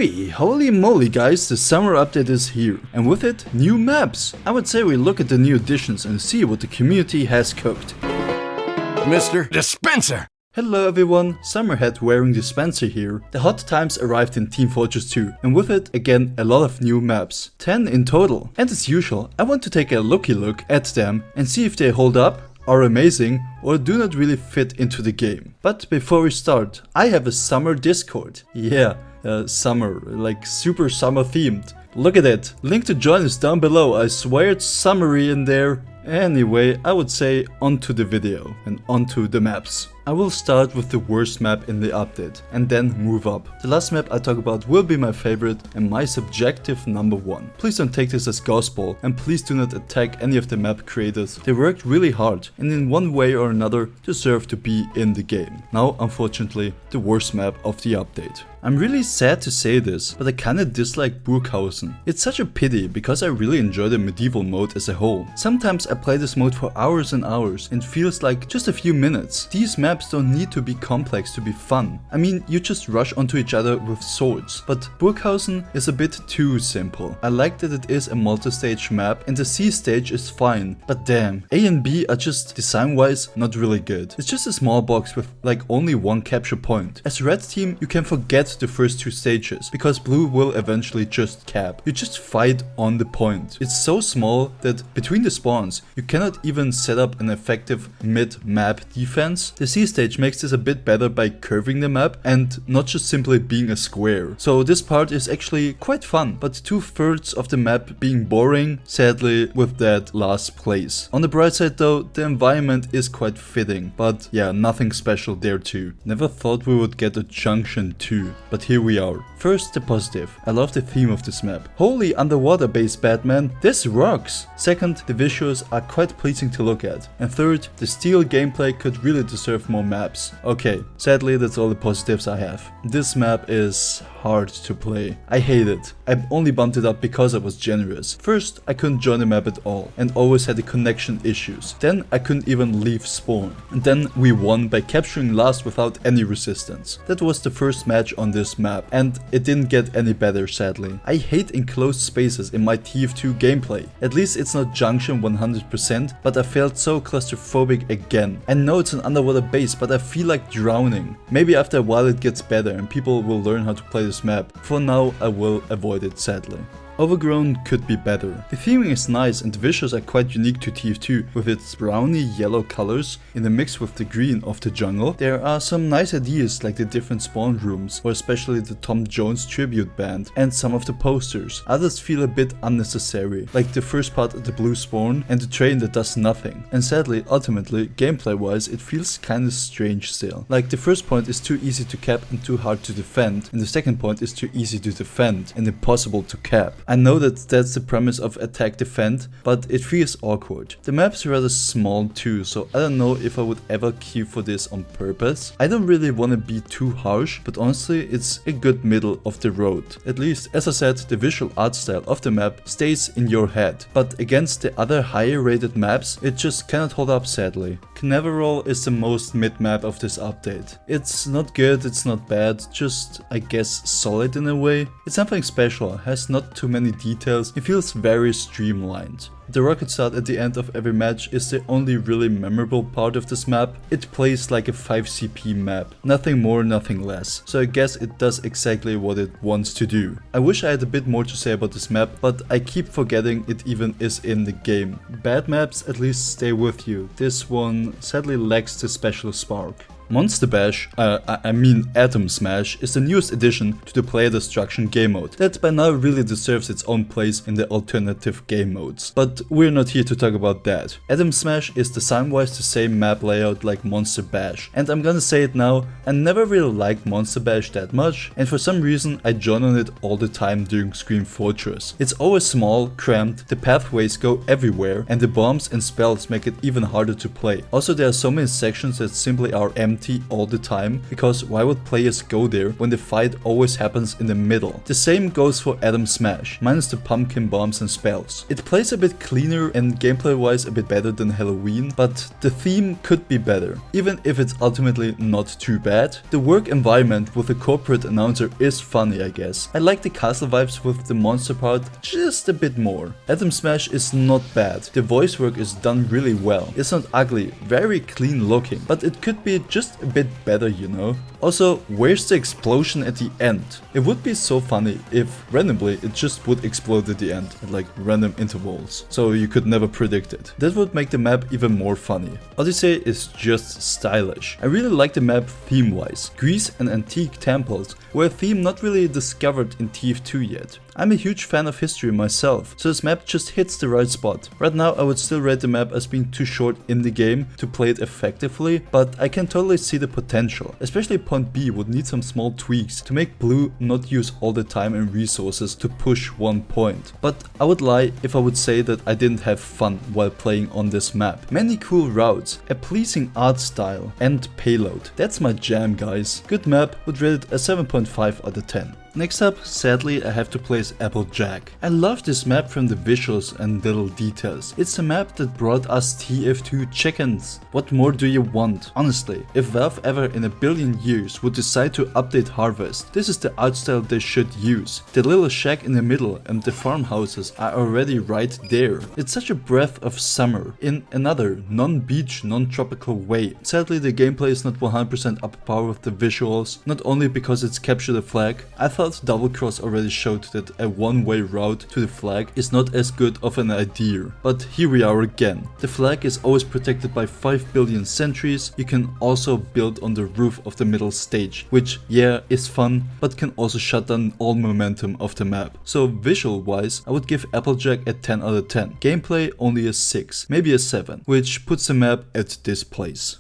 Wooey, holy moly guys, the summer update is here, and with it, new maps. I would say we look at the new additions and see what the community has cooked. Mr. Dispenser! Hello everyone, Summerhead wearing Dispenser here. The hot times arrived in Team Fortress 2, and with it, again, a lot of new maps. 10 in total. And as usual, I want to take a looky look at them and see if they hold up, are amazing, or do not really fit into the game. But before we start, I have a summer Discord. Yeah, summer, like super summer themed. Look at it. Link to join is down below. I swear it's summery in there. Anyway, I would say onto the video and onto the maps. I will start with the worst map in the update and then move up. The last map I talk about will be my favorite and my subjective number one. Please don't take this as gospel and please do not attack any of the map creators. They worked really hard and in one way or another deserve to be in the game. Now, unfortunately, the worst map of the update. I'm really sad to say this, but I kinda dislike Burghausen. It's such a pity because I really enjoy the medieval mode as a whole. Sometimes I play this mode for hours and hours and it feels like just a few minutes. These maps don't need to be complex to be fun. I mean, you just rush onto each other with swords, but Burghausen is a bit too simple. I like that it is a multi-stage map and the C stage is fine, but damn, A and B are just design-wise not really good. It's just a small box with like only one capture point. As red team, you can forget the first two stages because blue will eventually just cap. You just fight on the point. It's so small that between the spawns you cannot even set up an effective mid-map defense. The C stage makes this a bit better by curving the map and not just simply being a square. So this part is actually quite fun, but 2/3 of the map being boring, sadly, with that last place. On the bright side though, the environment is quite fitting, but yeah, nothing special there too. Never thought we would get a junction 2. But here we are. First, the positive. I love the theme of this map. Holy underwater base Batman, this rocks! Second, the visuals are quite pleasing to look at. And third, the steel gameplay could really deserve more maps. Okay, sadly that's all the positives I have. This map is hard to play. I hate it. I only bumped it up because I was generous. First, I couldn't join the map at all and always had the connection issues. Then I couldn't even leave spawn. And then we won by capturing last without any resistance. That was the first match on this map and it didn't get any better sadly. I hate enclosed spaces in my TF2 gameplay. At least it's not junction 100%, but I felt so claustrophobic again. I know it's an underwater base, but I feel like drowning. Maybe after a while it gets better and people will learn how to play this map. For now I will avoid it sadly. Overgrown could be better. The theming is nice and the visuals are quite unique to TF2 with its browny yellow colors in the mix with the green of the jungle. There are some nice ideas like the different spawn rooms or especially the Tom Jones tribute band and some of the posters. Others feel a bit unnecessary, like the first part of the blue spawn and the train that does nothing. And sadly, ultimately, gameplay wise it feels kinda strange still. Like the first point is too easy to cap and too hard to defend, and the second point is too easy to defend and impossible to cap. I know that that's the premise of attack defend, but it feels awkward. The map's rather small too, so I don't know if I would ever queue for this on purpose. I don't really want to be too harsh, but honestly it's a good middle of the road. At least, as I said, the visual art style of the map stays in your head, but against the other higher rated maps it just cannot hold up sadly. Cannival is the most mid map of this update. It's not good, it's not bad, just I guess solid in a way. It's something special, has not too many details, it feels very streamlined. The rocket start at the end of every match is the only really memorable part of this map. It plays like a 5 CP map, nothing more, nothing less, so I guess it does exactly what it wants to do. I wish I had a bit more to say about this map, but I keep forgetting it even is in the game. Bad maps at least stay with you. This one sadly lacks the special spark. Monster Bash, Atom Smash, is the newest addition to the player destruction game mode that by now really deserves its own place in the alternative game modes. But we're not here to talk about that. Atom Smash is design-wise the same map layout like Monster Bash, and I'm gonna say it now, I never really liked Monster Bash that much, and for some reason I join on it all the time during Scream Fortress. It's always small, cramped, the pathways go everywhere, and the bombs and spells make it even harder to play. Also there are so many sections that simply are empty empty all the time, because why would players go there when the fight always happens in the middle? The same goes for Atom Smash, minus the pumpkin bombs and spells. It plays a bit cleaner and gameplay wise a bit better than Halloween, but the theme could be better. Even if it's ultimately not too bad, the work environment with the corporate announcer is funny, I guess. I like the castle vibes with the monster part just a bit more. Atom Smash is not bad, the voice work is done really well. It's not ugly, very clean looking, but it could be just a bit better, you know. Also, where's the explosion at the end? It would be so funny if randomly it just would explode at the end at like random intervals, so you could never predict it. That would make the map even more funny. Odyssey is just stylish. I really like the map theme wise. Greece and antique temples were a theme not really discovered in TF2 yet. I'm a huge fan of history myself, so this map just hits the right spot. Right now I would still rate the map as being too short in the game to play it effectively, but I can totally see the potential. Especially Point B would need some small tweaks to make Blue not use all the time and resources to push one point. But I would lie if I would say that I didn't have fun while playing on this map. Many cool routes, a pleasing art style and payload. That's my jam, guys. Good map, would rate it a 7.5 out of 10. Next up, sadly I have to place Applejack. I love this map from the visuals and little details. It's a map that brought us TF2 chickens. What more do you want? Honestly, if Valve ever in a billion years would decide to update Harvest, this is the art style they should use. The little shack in the middle and the farmhouses are already right there. It's such a breath of summer in another non-beach, non-tropical way. Sadly the gameplay is not 100% up par with the visuals, not only because it's capture the flag. I thought Double Cross already showed that a one-way route to the flag is not as good of an idea. But here we are again. The flag is always protected by 5 billion sentries. You can also build on the roof of the middle stage, which yeah is fun, but can also shut down all momentum of the map. So visual wise I would give Applejack a 10 out of 10. Gameplay only a 6, maybe a 7, which puts the map at this place.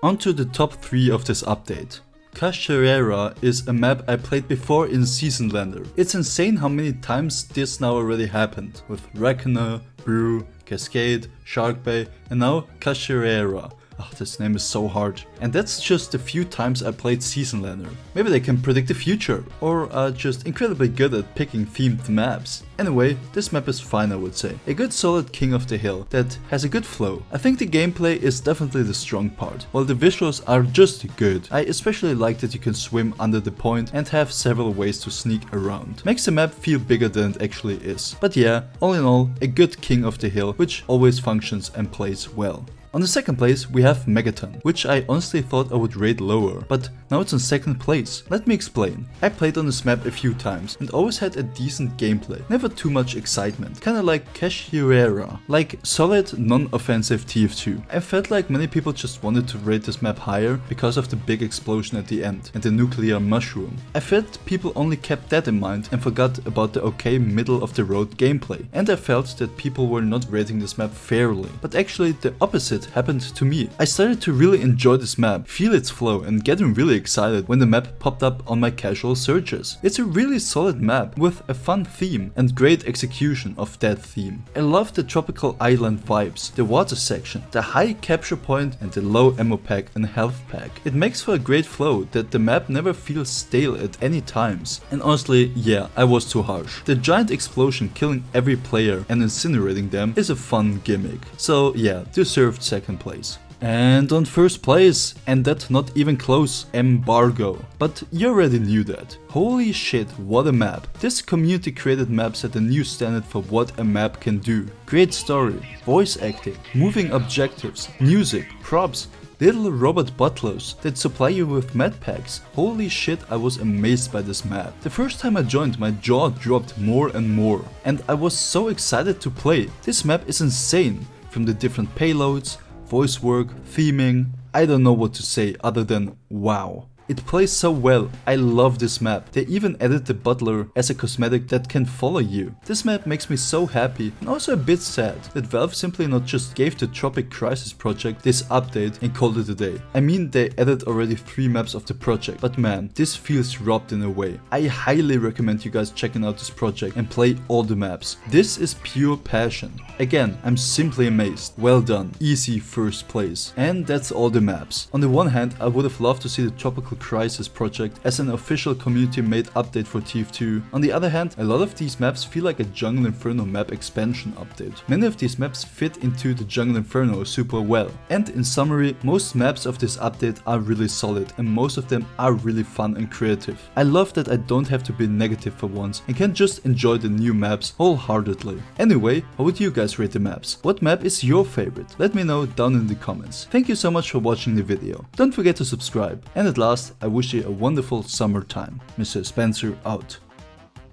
On to the top 3 of this update. Cachoeira is a map I played before in Season Lander. It's insane how many times this now already happened, with Reckoner, Brous, Cascade, Shark Bay, and now Cachoeira. Oh, this name is so hard. And that's just the few times I played Season Lander. Maybe they can predict the future, or are just incredibly good at picking themed maps. Anyway, this map is fine, I would say. A good solid King of the Hill that has a good flow. I think the gameplay is definitely the strong part, while the visuals are just good. I especially like that you can swim under the point and have several ways to sneak around. Makes the map feel bigger than it actually is. But yeah, all in all, a good King of the Hill, which always functions and plays well. On the second place we have Megaton, which I honestly thought I would rate lower, but now it's on second place. Let me explain. I played on this map a few times and always had a decent gameplay, never too much excitement, kinda like Cachoeira, like solid non-offensive TF2. I felt like many people just wanted to rate this map higher because of the big explosion at the end and the nuclear mushroom. I felt people only kept that in mind and forgot about the okay middle of the road gameplay, and I felt that people were not rating this map fairly, but actually the opposite happened to me. I started to really enjoy this map, feel its flow and getting really excited when the map popped up on my casual searches. It's a really solid map with a fun theme and great execution of that theme. I love the tropical island vibes, the water section, the high capture point and the low ammo pack and health pack. It makes for a great flow that the map never feels stale at any times. And honestly, yeah, I was too harsh. The giant explosion killing every player and incinerating them is a fun gimmick. So yeah, deserved second place. And on first place, and that not even close, Embargo. But you already knew that. Holy shit, what a map. This community created map set a new standard for what a map can do. Great story, voice acting, moving objectives, music, props, little robot butlers that supply you with med packs. Holy shit, I was amazed by this map. The first time I joined, my jaw dropped more and more. And I was so excited to play. This map is insane. From the different payloads, voice work, theming, I don't know what to say other than wow. It plays so well, I love this map. They even added the butler as a cosmetic that can follow you. This map makes me so happy and also a bit sad that Valve simply not just gave the Tropic Crisis project this update and called it a day. I mean, they added already 3 maps of the project, but man, this feels robbed in a way. I highly recommend you guys checking out this project and play all the maps. This is pure passion. Again, I'm simply amazed. Well done, easy first place. And that's all the maps. On the one hand, I would have loved to see the Tropical Crisis project as an official community made update for TF2. On the other hand, a lot of these maps feel like a Jungle Inferno map expansion update. Many of these maps fit into the Jungle Inferno super well. And in summary, most maps of this update are really solid and most of them are really fun and creative. I love that I don't have to be negative for once and can just enjoy the new maps wholeheartedly. Anyway, how would you guys rate the maps? What map is your favorite? Let me know down in the comments. Thank you so much for watching the video. Don't forget to subscribe. And at last, I wish you a wonderful summertime. Mr. Spencer out.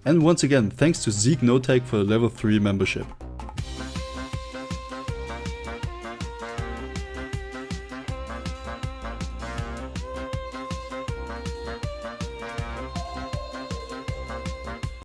And once again, thanks to Zeke Notag for the level 3 membership.